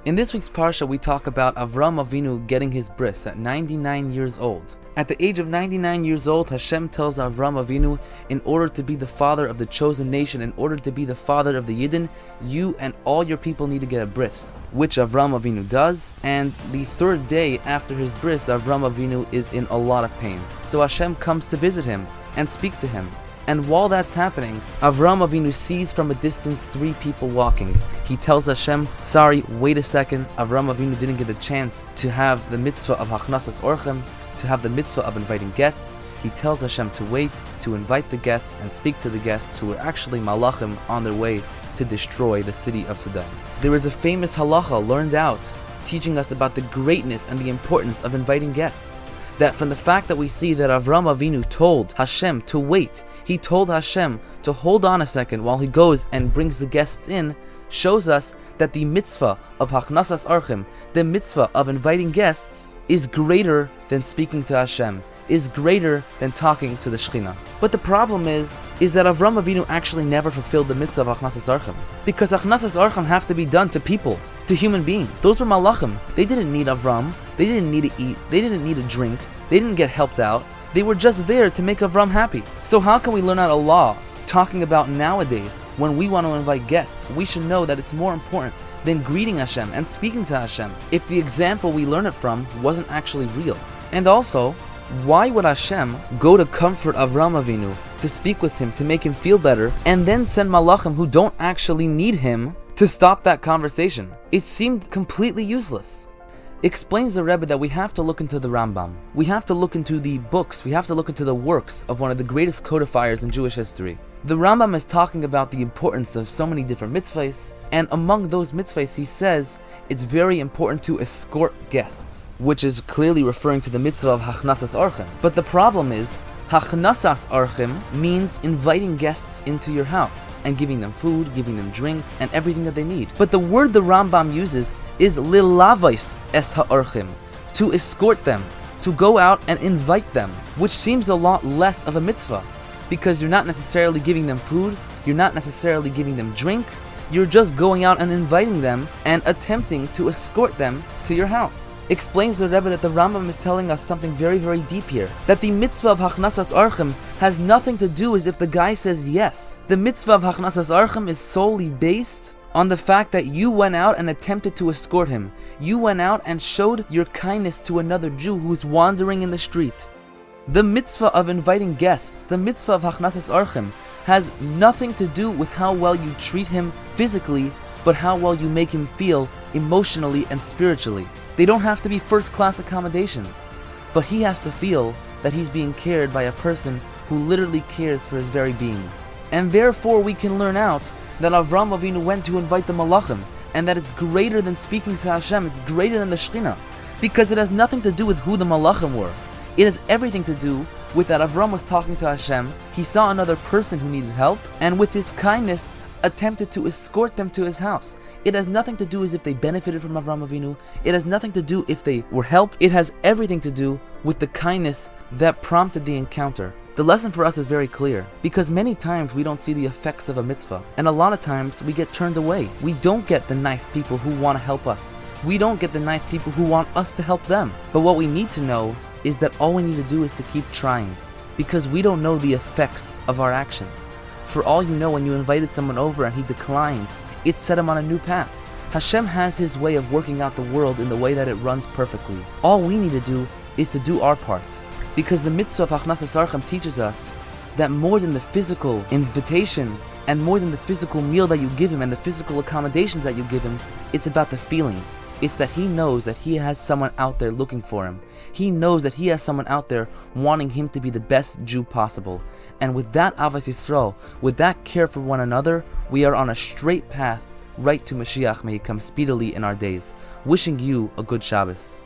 In this week's Parsha, we talk about Avram Avinu getting his bris at 99 years old. At the age of 99 years old, Hashem tells Avram Avinu, in order to be the father of the chosen nation, in order to be the father of the Yidden, you and all your people need to get a bris, which Avram Avinu does. And the third day after his bris, Avram Avinu is in a lot of pain. So Hashem comes to visit him and speak to him. And while that's happening, Avram Avinu sees from a distance 3 people walking. He tells Hashem, sorry, wait a second, Avram Avinu didn't get a chance to have the mitzvah of Hachnasas Orchem, to have the mitzvah of inviting guests. He tells Hashem to wait, to invite the guests and speak to the guests who are actually malachim on their way to destroy the city of Sodom. There is a famous halacha learned out, teaching us about the greatness and the importance of inviting guests. That from the fact that we see that Avram Avinu told Hashem to wait, he told Hashem to hold on a second while he goes and brings the guests in, shows us that the mitzvah of Hachnasas Orchem, the mitzvah of inviting guests, is greater than speaking to Hashem, is greater than talking to the Shekhinah. But the problem is that Avram Avinu actually never fulfilled the mitzvah of Hachnasas Orchem, because Hachnasas Orchem have to be done to people, to human beings. Those were malachim. They didn't need Avram, they didn't need to eat, they didn't need a drink, they didn't get helped out. They were just there to make Avram happy. So how can we learn out a law talking about nowadays when we want to invite guests? We should know that it's more important than greeting Hashem and speaking to Hashem if the example we learn it from wasn't actually real. And also, why would Hashem go to comfort Avram Avinu, to speak with him, to make him feel better, and then send malachim who don't actually need him to stop that conversation? It seemed completely useless. Explains the Rebbe that we have to look into the Rambam. We have to look into the books, we have to look into the works of one of the greatest codifiers in Jewish history. The Rambam is talking about the importance of so many different mitzvahs, and among those mitzvahs he says it's very important to escort guests, which is clearly referring to the mitzvah of Hachnasas Orchem. But the problem is, Hachnasas Orchem means inviting guests into your house and giving them food, giving them drink, and everything that they need. But the word the Rambam uses is lilavais es ha'orchim, to escort them, to go out and invite them, which seems a lot less of a mitzvah, because you're not necessarily giving them food, you're not necessarily giving them drink, you're just going out and inviting them and attempting to escort them to your house. Explains the Rebbe that the Rambam is telling us something very, very deep here. That the mitzvah of Hachnasas Orchem has nothing to do as if the guy says yes. The mitzvah of Hachnasas Orchem is solely based on the fact that you went out and attempted to escort him. You went out and showed your kindness to another Jew who's wandering in the street. The mitzvah of inviting guests, the mitzvah of Hachnasas Orchem, has nothing to do with how well you treat him physically, but how well you make him feel emotionally and spiritually. They don't have to be first-class accommodations, but he has to feel that he's being cared by a person who literally cares for his very being. And therefore we can learn out that Avram Avinu went to invite the Malachim, and that it's greater than speaking to Hashem, it's greater than the Shekhinah, because it has nothing to do with who the Malachim were. It has everything to do with that Avram was talking to Hashem, he saw another person who needed help, and with his kindness attempted to escort them to his house. It has nothing to do as if they benefited from Avram Avinu. It has nothing to do if they were helped. It has everything to do with the kindness that prompted the encounter. The lesson for us is very clear, because many times we don't see the effects of a mitzvah, and a lot of times we get turned away. We don't get the nice people who want to help us. We don't get the nice people who want us to help them. But what we need to know is that all we need to do is to keep trying, because we don't know the effects of our actions. For all you know, when you invited someone over and he declined, it set him on a new path. Hashem has his way of working out the world in the way that it runs perfectly. All we need to do is to do our part. Because the mitzvah of Hachnasas Orchem teaches us that more than the physical invitation and more than the physical meal that you give him and the physical accommodations that you give him, it's about the feeling. It's that he knows that he has someone out there looking for him. He knows that he has someone out there wanting him to be the best Jew possible. And with that Avos Yisrael, with that care for one another, we are on a straight path right to Mashiach. May he come speedily in our days. Wishing you a good Shabbos.